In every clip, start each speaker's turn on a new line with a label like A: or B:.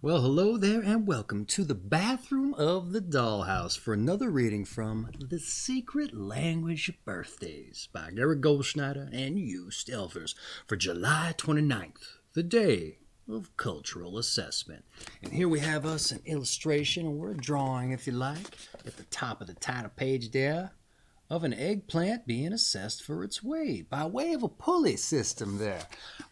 A: Well, hello there and welcome to the bathroom of the dollhouse for another reading from The Secret Language of Birthdays by Goldschneider and Joost for July 29th, the day of cultural assessment. And here we have us an illustration, or a drawing if you like, at the top of the title page there, of an eggplant being assessed for its weight by way of a pulley system there.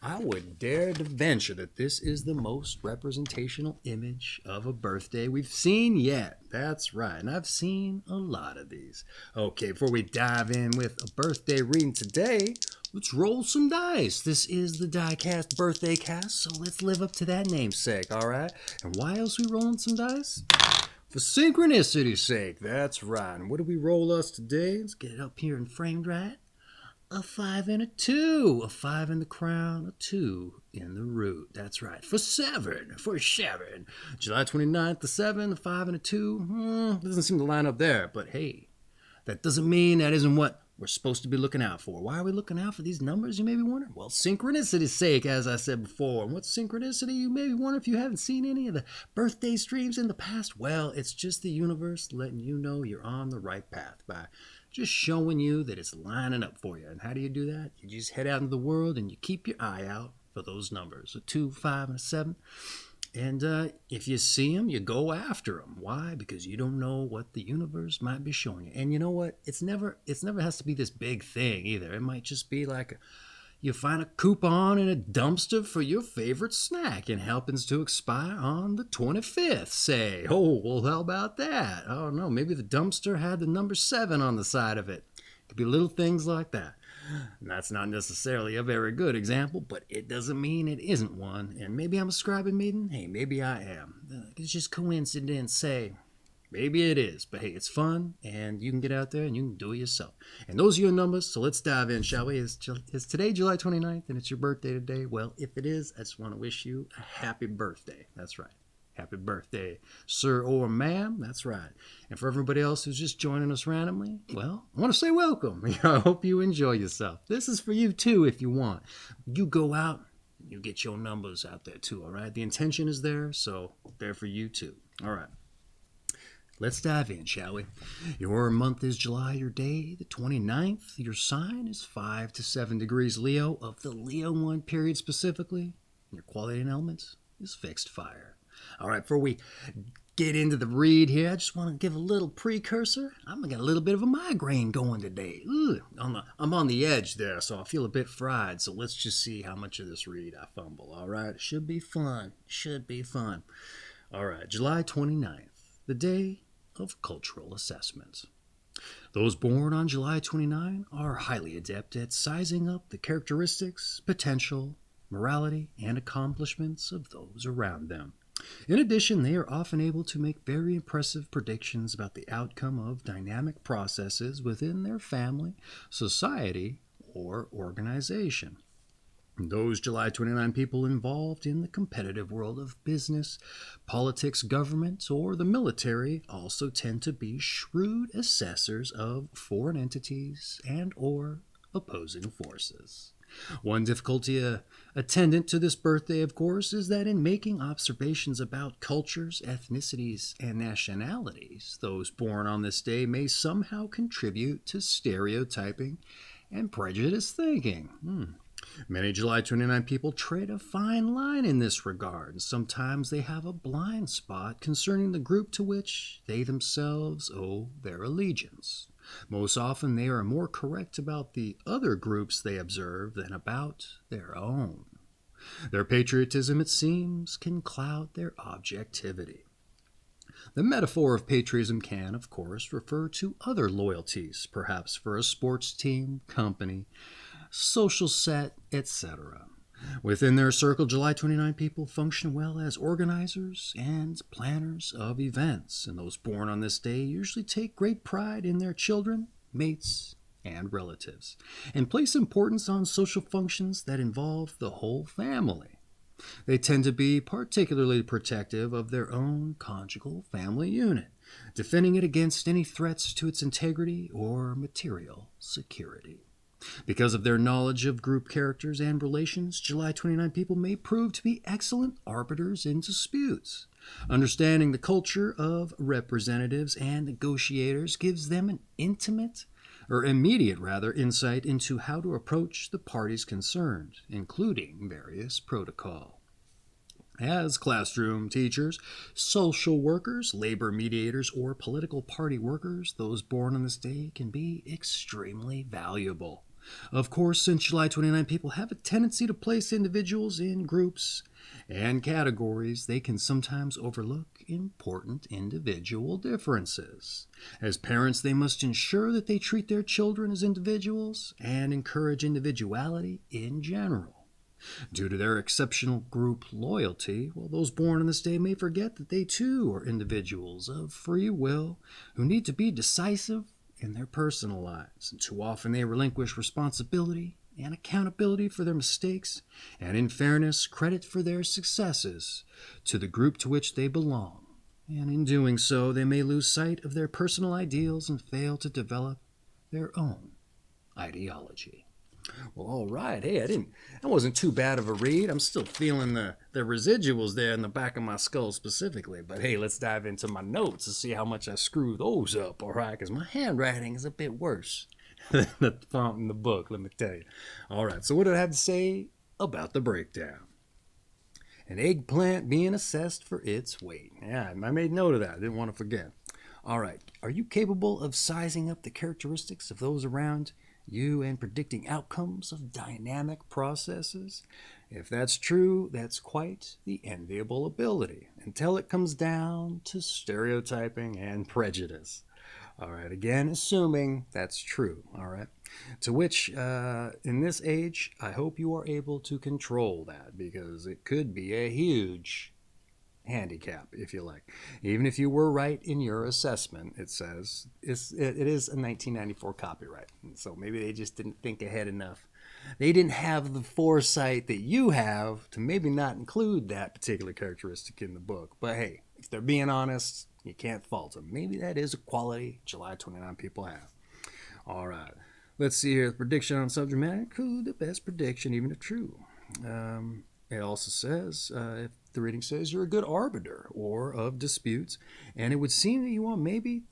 A: I would dare to venture that this is the most representational image of a birthday we've seen yet. That's right, and I've seen a lot of these. Okay, before we dive in with a birthday reading today, let's roll some dice. This is the Diecast Birthday Cast, so let's live up to that namesake, all right? And why else we rolling some dice? For synchronicity's sake, that's right. And what do we roll us today? Let's get it up here and framed right. A 5 and a 2. A 5 in the crown, a 2 in the root. That's right. For 7. July 29th, the 7, the 5 and a 2. Doesn't seem to line up there. But hey, that doesn't mean that isn't what we're supposed to be looking out for. Why are we looking out for these numbers, you may be wondering? Well, synchronicity's sake, as I said before. And what's synchronicity, you may be wondering if you haven't seen any of the birthday streams in the past? Well, it's just the universe letting you know you're on the right path by just showing you that it's lining up for you. And how do you do that? You just head out into the world and you keep your eye out for those numbers, a 2, 5, and a 7. And if you see them, you go after them. Why? Because you don't know what the universe might be showing you. And you know what? It's never has to be this big thing either. It might just be like you find a coupon in a dumpster for your favorite snack and happens to expire on the 25th, say. Oh, well, how about that? I don't know. Maybe the dumpster had the number 7 on the side of it. It could be little things like that. And that's not necessarily a very good example, but it doesn't mean it isn't one. And maybe I'm a scribe maiden. Hey, maybe I am. It's just coincidence, say. Maybe it is, but hey, it's fun, and you can get out there and you can do it yourself. And those are your numbers, so let's dive in, shall we? Is today July 29th, and it's your birthday today? Well, if it is, I just want to wish you a happy birthday. That's right. Happy birthday, sir or ma'am. That's right. And for everybody else who's just joining us randomly, well, I want to say welcome. I hope you enjoy yourself. This is for you, too, if you want. You go out, you get your numbers out there, too, all right? The intention is there, so they're for you, too. All right. Let's dive in, shall we? Your month is July, your day, the 29th. Your sign is 5 to 7 degrees Leo, of the Leo 1 period specifically. Your quality and elements is fixed fire. All right, before we get into the read here, I just want to give a little precursor. I'm got a little bit of a migraine going today. I'm on the edge there, so I feel a bit fried. So let's just see how much of this read I fumble. All right, should be fun. All right, July 29th, the day of cultural assessment. Those born on July 29 are highly adept at sizing up the characteristics, potential, morality, and accomplishments of those around them. In addition, they are often able to make very impressive predictions about the outcome of dynamic processes within their family, society, or organization. Those July 29 people involved in the competitive world of business, politics, government, or the military also tend to be shrewd assessors of foreign entities and or opposing forces. One difficulty attendant to this birthday, of course, is that in making observations about cultures, ethnicities, and nationalities, those born on this day may somehow contribute to stereotyping and prejudiced thinking. Many July 29 people tread a fine line in this regard, and sometimes they have a blind spot concerning the group to which they themselves owe their allegiance. Most often, they are more correct about the other groups they observe than about their own. Their patriotism, it seems, can cloud their objectivity. The metaphor of patriotism can, of course, refer to other loyalties, perhaps for a sports team, company, social set, etc. Within their circle, July 29 people function well as organizers and planners of events, and those born on this day usually take great pride in their children, mates, and relatives, and place importance on social functions that involve the whole family. They tend to be particularly protective of their own conjugal family unit, defending it against any threats to its integrity or material security. Because of their knowledge of group characters and relations, July 29 people may prove to be excellent arbiters in disputes. Understanding the culture of representatives and negotiators gives them an immediate insight into how to approach the parties concerned, including various protocol. As classroom teachers, social workers, labor mediators, or political party workers, those born on this day can be extremely valuable. Of course, since July 29 people have a tendency to place individuals in groups and categories, they can sometimes overlook important individual differences. As parents, they must ensure that they treat their children as individuals and encourage individuality in general. Due to their exceptional group loyalty, those born on this day may forget that they too are individuals of free will who need to be decisive in their personal lives, and too often they relinquish responsibility and accountability for their mistakes, and in fairness, credit for their successes to the group to which they belong. And in doing so, they may lose sight of their personal ideals and fail to develop their own ideology. Well, all right. Hey, that wasn't too bad of a read. I'm still feeling the residuals there in the back of my skull specifically. But hey, let's dive into my notes to see how much I screw those up, all right? Because my handwriting is a bit worse than the font in the book, let me tell you. All right, so what do I have to say about the breakdown? An eggplant being assessed for its weight. Yeah, I made note of that. I didn't want to forget. All right, are you capable of sizing up the characteristics of those around you and predicting outcomes of dynamic processes? If that's true, that's quite the enviable ability, until it comes down to stereotyping and prejudice. All right, again, assuming that's true, all right? To which, in this age, I hope you are able to control that, because it could be a huge handicap, if you like. Even if you were right in your assessment, it says it is a 1994 copyright. And so maybe they just didn't think ahead enough. They didn't have the foresight that you have to maybe not include that particular characteristic in the book. But hey, if they're being honest, you can't fault them. Maybe that is a quality July 29 people have. All right. Let's see here. The prediction on subject matter include the best prediction, even if true. It also says, if the reading says you're a good arbiter or of disputes, and it would seem that you want maybe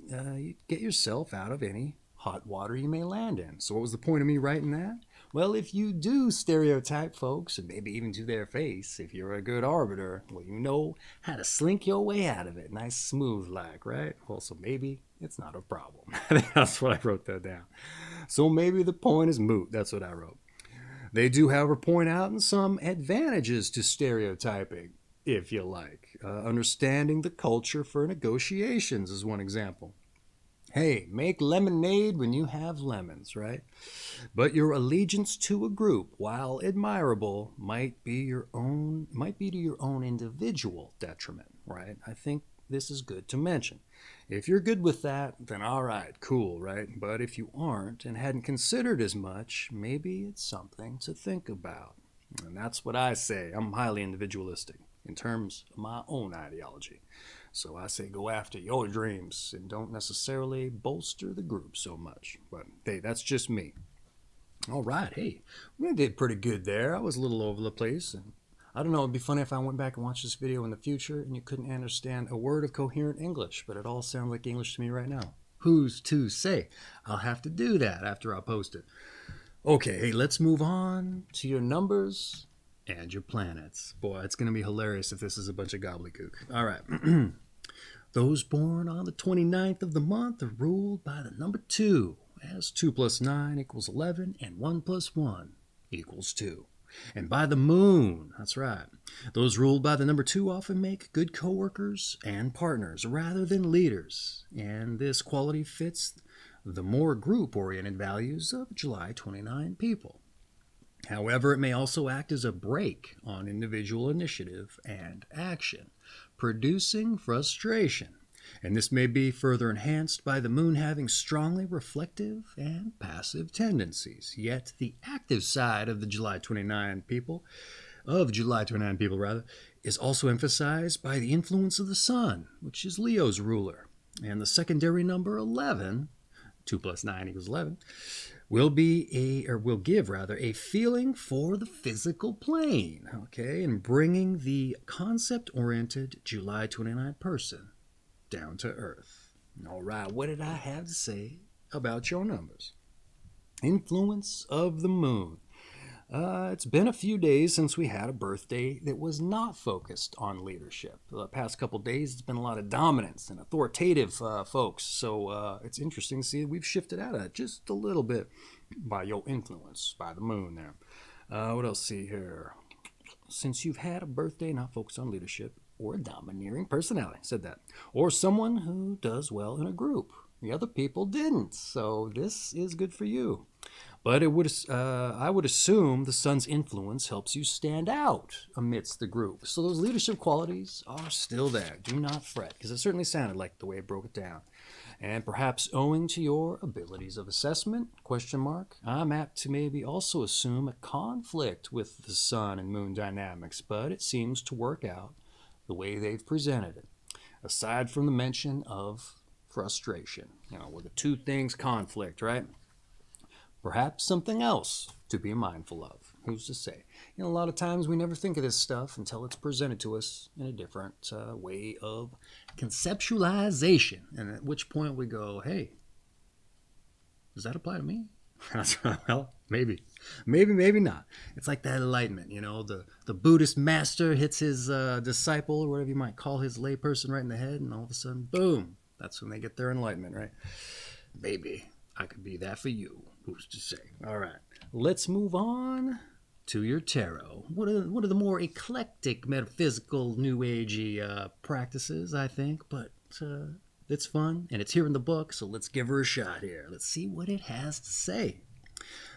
A: get yourself out of any hot water you may land in. So what was the point of me writing that? Well, if you do stereotype folks, and maybe even to their face, if you're a good arbiter, well, you know how to slink your way out of it, nice smooth like, right? Well, so maybe it's not a problem. That's what I wrote that down. So maybe the point is moot. That's what I wrote. They do, however, point out some advantages to stereotyping, if you like. Understanding the culture for negotiations is one example. Hey, make lemonade when you have lemons, right? But your allegiance to a group, while admirable, might be to your own individual detriment, right? I think this is good to mention. If you're good with that, then all right, cool, right? But if you aren't and hadn't considered as much, maybe it's something to think about. And that's what I say. I'm highly individualistic in terms of my own ideology. So I say go after your dreams and don't necessarily bolster the group so much. But hey, that's just me. All right, hey, we did pretty good there. I was a little over the place, and I don't know, it'd be funny if I went back and watched this video in the future and you couldn't understand a word of coherent English, but it all sounds like English to me right now. Who's to say? I'll have to do that after I post it. Okay, hey, let's move on to your numbers and your planets. Boy, it's going to be hilarious if this is a bunch of gobbledygook. All right. Those born on the 29th of the month are ruled by the number 2, as 2 plus 9 equals 11, and 1 plus 1 equals 2. And by the moon, that's right. Those ruled by the number 2 often make good co-workers and partners rather than leaders. And this quality fits the more group-oriented values of July 29 people. However, it may also act as a brake on individual initiative and action, producing frustration. And this may be further enhanced by the moon having strongly reflective and passive tendencies. Yet the active side of the July 29 people, is also emphasized by the influence of the sun, which is Leo's ruler. And the secondary number 11, 2 plus 9 equals 11, will give rather a feeling for the physical plane, okay, and bringing the concept-oriented July 29 person down to earth. All right, what did I have to say about your numbers? Influence of the moon. It's been a few days since we had a birthday that was not focused on leadership. The past couple days, it's been a lot of dominance and authoritative folks. So it's interesting to see we've shifted out of that just a little bit by your influence, by the moon there. What else see here? Since you've had a birthday not focused on leadership or a domineering personality, said that, or someone who does well in a group. The other people didn't, so this is good for you. But I would assume the sun's influence helps you stand out amidst the group. So those leadership qualities are still there. Do not fret, because it certainly sounded like the way it broke it down. And perhaps owing to your abilities of assessment, I'm apt to maybe also assume a conflict with the sun and moon dynamics, but it seems to work out the way they've presented it. Aside from the mention of frustration, where the two things conflict, right? Perhaps something else to be mindful of. Who's to say? A lot of times we never think of this stuff until it's presented to us in a different way of conceptualization. And at which point we go, hey, does that apply to me? Well, maybe not. It's like that enlightenment, the Buddhist master hits his disciple, or whatever you might call his layperson, right in the head, and all of a sudden, boom, that's when they get their enlightenment, right? Maybe I could be that for you. Who's to say? All right, let's move on to your tarot. What are the more eclectic, metaphysical, new agey practices, I think, but it's fun, and it's here in the book, so let's give her a shot here. Let's see what it has to say.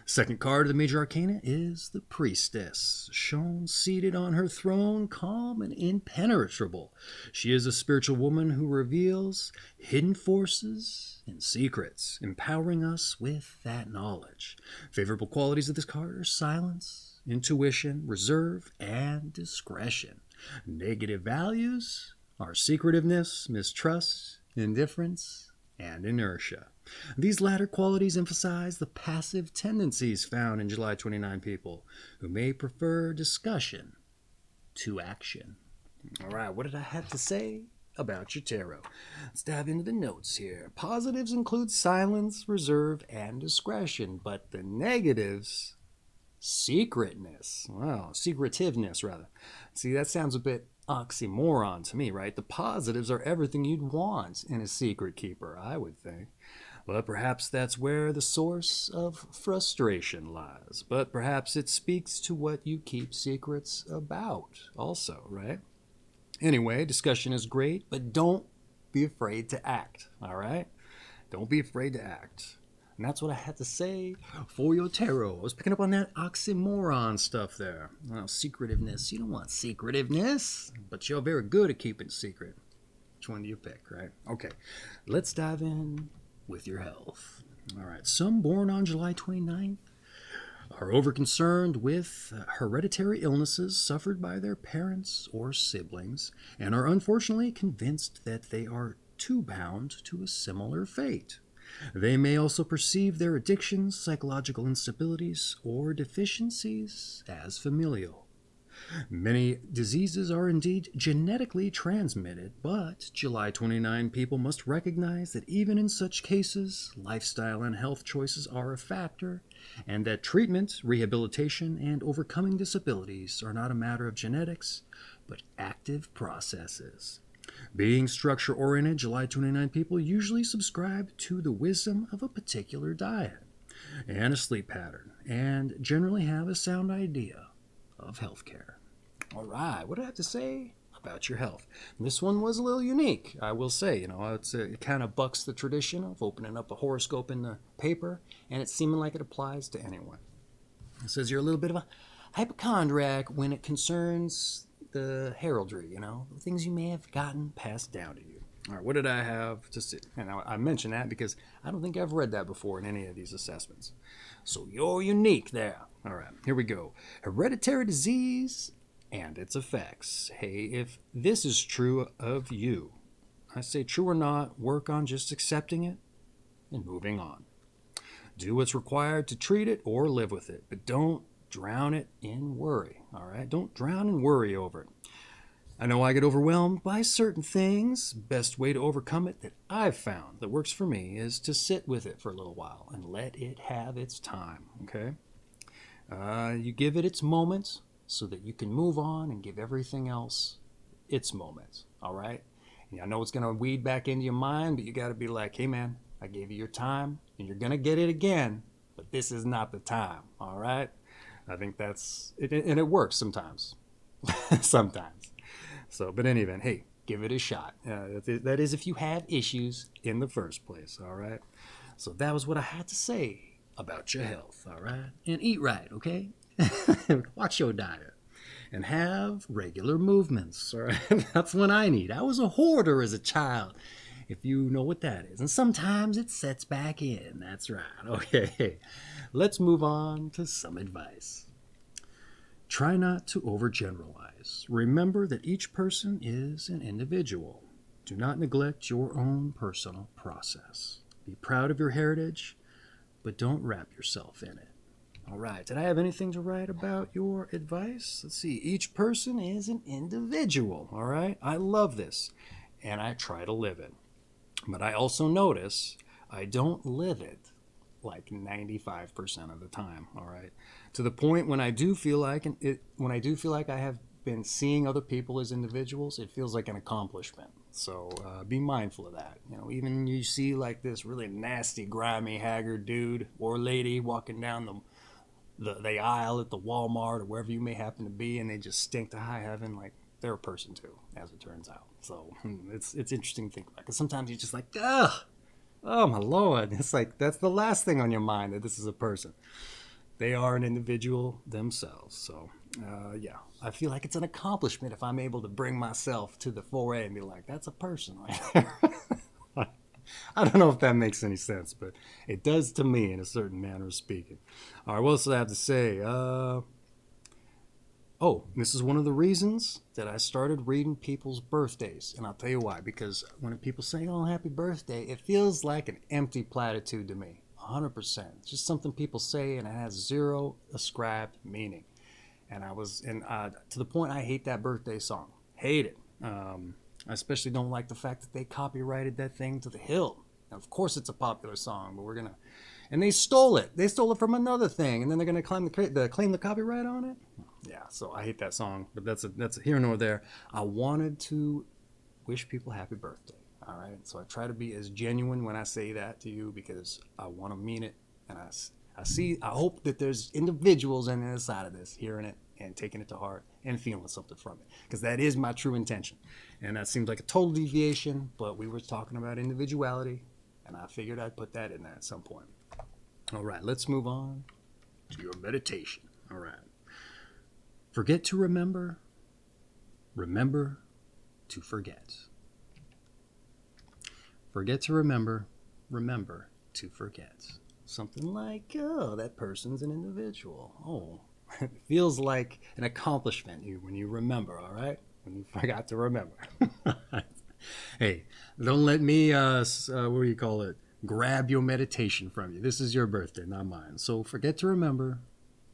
A: Second card of the Major Arcana is the Priestess, shown seated on her throne, calm and impenetrable. She is a spiritual woman who reveals hidden forces and secrets, empowering us with that knowledge. Favorable qualities of this card are silence, intuition, reserve, and discretion. Negative values are secretiveness, mistrust, indifference, and inertia. These latter qualities emphasize the passive tendencies found in July 29 people who may prefer discussion to action. All right, what did I have to say about your tarot? Let's dive into the notes here. Positives include silence, reserve, and discretion, but the negatives, secretiveness, rather. See, that sounds a bit oxymoron to me, right? The positives are everything you'd want in a secret keeper, I would think. But perhaps that's where the source of frustration lies. But perhaps it speaks to what you keep secrets about also, right? Anyway, discussion is great, but don't be afraid to act, all right? Don't be afraid to act. And that's what I had to say for your tarot. I was picking up on that oxymoron stuff there. Well, secretiveness. You don't want secretiveness, but you're very good at keeping secret. Which one do you pick, right? Okay, let's dive in with your health. All right, some born on July 29th are overconcerned with hereditary illnesses suffered by their parents or siblings and are unfortunately convinced that they are too bound to a similar fate. They may also perceive their addictions, psychological instabilities, or deficiencies as familial. Many diseases are indeed genetically transmitted, but July 29 people must recognize that even in such cases, lifestyle and health choices are a factor, and that treatment, rehabilitation, and overcoming disabilities are not a matter of genetics, but active processes. Being structure-oriented, July 29 people usually subscribe to the wisdom of a particular diet and a sleep pattern, and generally have a sound idea of healthcare. All right, what do I have to say about your health? This one was a little unique, I will say. It kind of bucks the tradition of opening up a horoscope in the paper, and it's seeming like it applies to anyone. It says you're a little bit of a hypochondriac when it concerns the heraldry, the things you may have gotten passed down to you. All right, what did I have to say? And I mention that because I don't think I've read that before in any of these assessments. So you're unique there. All right, here we go. Hereditary disease and its effects. Hey, if this is true of you, I say true or not, work on just accepting it and moving on. Do what's required to treat it or live with it, but don't drown it in worry, all right? Don't drown in worry over it. I know I get overwhelmed by certain things. Best way to overcome it that I've found that works for me is to sit with it for a little while and let it have its time, okay? You give it its moments so that you can move on and give everything else its moments, all right? And I know it's going to weed back into your mind, but you got to be like, hey, man, I gave you your time, and you're going to get it again, but this is not the time, all right? I think that's it, and it works sometimes. Sometimes. So, but in any event, hey, give it a shot. That is if you have issues in the first place, all right? So that was what I had to say about your health, all right? And eat right, okay? Watch your diet. And have regular movements, all right? That's what I need. I was a hoarder as a child, if you know what that is. And sometimes it sets back in. That's right. Okay. Let's move on to some advice. Try not to overgeneralize. Remember that each person is an individual. Do not neglect your own personal process. Be proud of your heritage, but don't wrap yourself in it. All right. Did I have anything to write about your advice? Let's see. Each person is an individual. All right. I love this, and I try to live it. But I also notice I don't live it like 95% of the time, all right? To the point when I do feel like I have been seeing other people as individuals, it feels like an accomplishment. So be mindful of that. You know, even when you see like this really nasty, grimy, haggard dude or lady walking down the aisle at the Walmart or wherever you may happen to be, and they just stink to high heaven, like they're a person too, as it turns out. So it's interesting to think about, because sometimes you're just like, ugh, oh my Lord. It's like, that's the last thing on your mind, that this is a person. They are an individual themselves. So yeah, I feel like it's an accomplishment if I'm able to bring myself to the 4A and be like, that's a person right there. I don't know if that makes any sense, but it does to me in a certain manner of speaking. All right, what else do I have to say? Oh, this is one of the reasons that I started reading people's birthdays. And I'll tell you why. Because when people say, oh, happy birthday, it feels like an empty platitude to me. 100%. It's just something people say, and it has zero ascribed meaning. And to the point I hate that birthday song. Hate it. I especially don't like the fact that they copyrighted that thing to the hilt. Now, of course it's a popular song, but and they stole it. They stole it from another thing, and then they're gonna claim the copyright on it. Yeah, so I hate that song, but that's a here nor there. I wanted to wish people happy birthday. All right, so I try to be as genuine when I say that to you, because I want to mean it, and I hope that there's individuals on the other side of this hearing it and taking it to heart and feeling something from it, because that is my true intention. And that seems like a total deviation, but we were talking about individuality, and I figured I'd put that in there at some point. All right, let's move on to your meditation. All right. Forget to remember, remember to forget. Forget to remember, remember to forget. Something like, oh, that person's an individual. Oh, it feels like an accomplishment when you remember, all right? When you forgot to remember. Hey, don't let me, grab your meditation from you. This is your birthday, not mine. So forget to remember,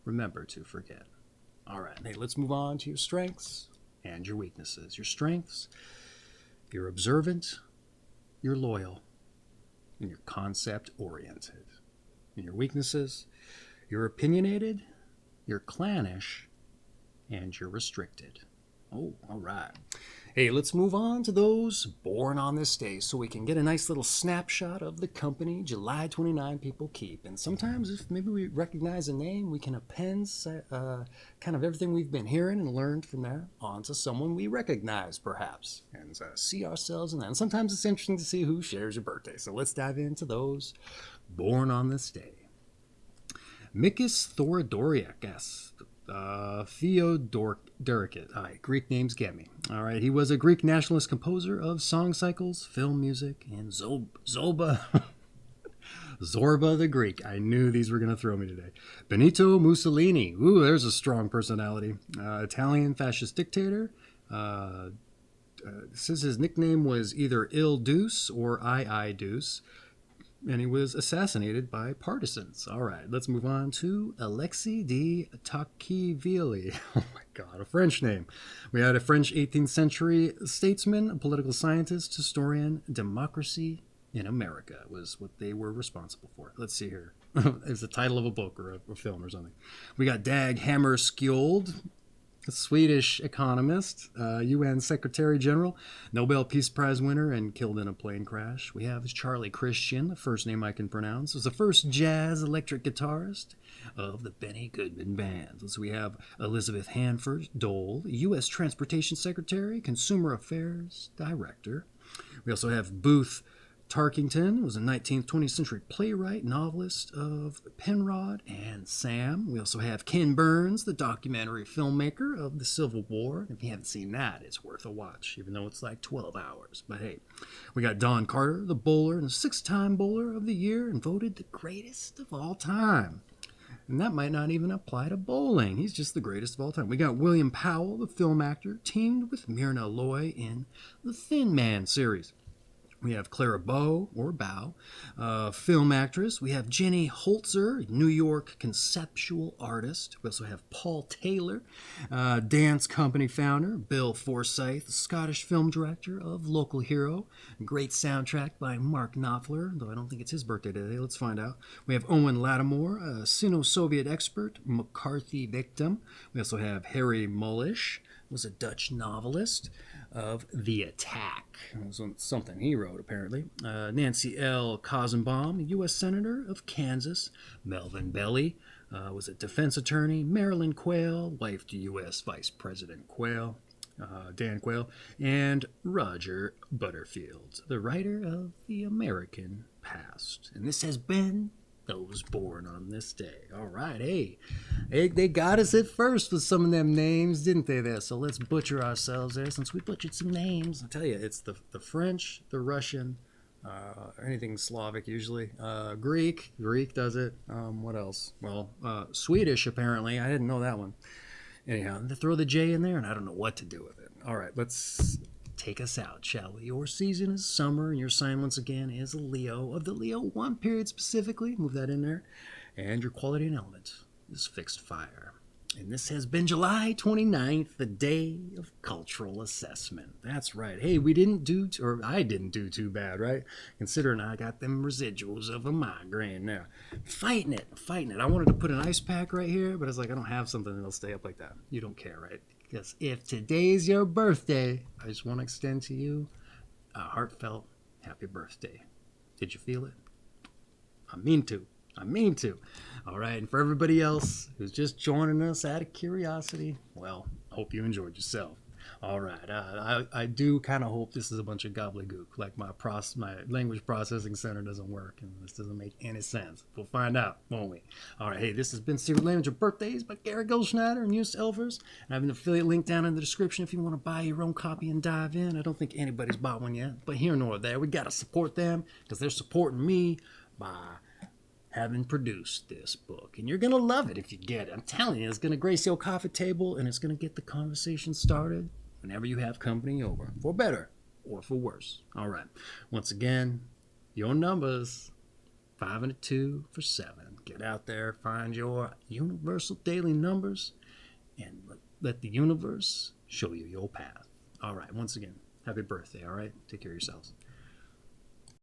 A: remember to forget. All right, hey, let's move on to your strengths and your weaknesses. Your strengths, you're observant, you're loyal, and you're concept-oriented. And your weaknesses, you're opinionated, you're clannish, and you're restricted. Oh, all right. Hey, let's move on to those born on this day so we can get a nice little snapshot of the company July 29 people keep. And sometimes if maybe we recognize a name, we can append kind of everything we've been hearing and learned from there onto someone we recognize, perhaps, and see ourselves in that. And sometimes it's interesting to see who shares your birthday. So let's dive into those born on this day. Mikis Thorodoriakis. Theodoricus. All right, Greek names get me. All right, he was a Greek nationalist composer of song cycles, film music, and Zorba the Greek. I knew these were going to throw me today. Benito Mussolini. Ooh, there's a strong personality. Italian fascist dictator. Says his nickname was either Il Deuce or I Deuce. and he was assassinated by partisans. All right, let's move on to Alexis de Tocqueville. Oh my God, a French name. We had a French 18th century statesman, a political scientist, historian. Democracy in America was what they were responsible for. Let's see here. It's the title of a book or a film or something. We got Dag Hammarskjöld, a Swedish economist, UN Secretary General, Nobel Peace Prize winner, and killed in a plane crash. We have Charlie Christian, the first name I can pronounce, was the first jazz electric guitarist of the Benny Goodman Band. So we have Elizabeth Hanford Dole, U.S. Transportation Secretary, Consumer Affairs Director. We also have Booth Tarkington, was a 19th, 20th century playwright, novelist of Penrod and Sam. We also have Ken Burns, the documentary filmmaker of the Civil War. If you haven't seen that, it's worth a watch, even though it's like 12 hours. But hey, we got Don Carter, the bowler, and a 6-time bowler of the year, and voted the greatest of all time. And that might not even apply to bowling. He's just the greatest of all time. We got William Powell, the film actor, teamed with Myrna Loy in the Thin Man series. We have Clara Bow, or Bow, film actress. We have Jenny Holzer, New York conceptual artist. We also have Paul Taylor, dance company founder. Bill Forsyth, Scottish film director of Local Hero. Great soundtrack by Mark Knopfler, though I don't think it's his birthday today. Let's find out. We have Owen Lattimore, a Sino-Soviet expert, McCarthy victim. We also have Harry Mulisch, was a Dutch novelist of The Attack. It was something he wrote, apparently. Nancy L. Kozenbaum, U.S. Senator of Kansas. Melvin Belly was a defense attorney. Marilyn Quayle, wife to U.S. Vice President Quayle. Dan Quayle. And Roger Butterfield, the writer of The American Past. And this has been Those Born on This Day. All right, hey, they got us at first with some of them names, didn't they there? So let's butcher ourselves there since we butchered some names. I tell you, it's the French, the Russian, anything Slavic usually. Greek does it. What else? Well, Swedish apparently. I didn't know that one. Anyhow, they throw the J in there and I don't know what to do with it. All right, let's take us out, shall we? Your season is summer, and your sign once again is Leo. Of the Leo 1 period specifically, move that in there. And your quality and element is fixed fire. And this has been July 29th, the day of cultural assessment. That's right. Hey, I didn't do too bad, right? Considering I got them residuals of a migraine now. Fighting it. I wanted to put an ice pack right here, but I was like, I don't have something that'll stay up like that. You don't care, right? Because if today's your birthday, I just want to extend to you a heartfelt happy birthday. Did you feel it? I mean to. All right, and for everybody else who's just joining us out of curiosity, well, hope you enjoyed yourself. All right, I do kind of hope this is a bunch of gobbledygook, like my language processing center doesn't work, and this doesn't make any sense. We'll find out, won't we? All right, hey, this has been Secret Language of Birthdays by Gary Goldschneider and Joost Elvers, and I have an affiliate link down in the description if you want to buy your own copy and dive in. I don't think anybody's bought one yet, but here nor there, we got to support them because they're supporting me by having produced this book. And you're going to love it if you get it. I'm telling you, it's going to grace your coffee table, and it's going to get the conversation started whenever you have company over, for better or for worse. All right. Once again, your numbers, 5 and a 2 for 7. Get out there, find your universal daily numbers, and let the universe show you your path. All right. Once again, happy birthday. All right. Take care of yourselves.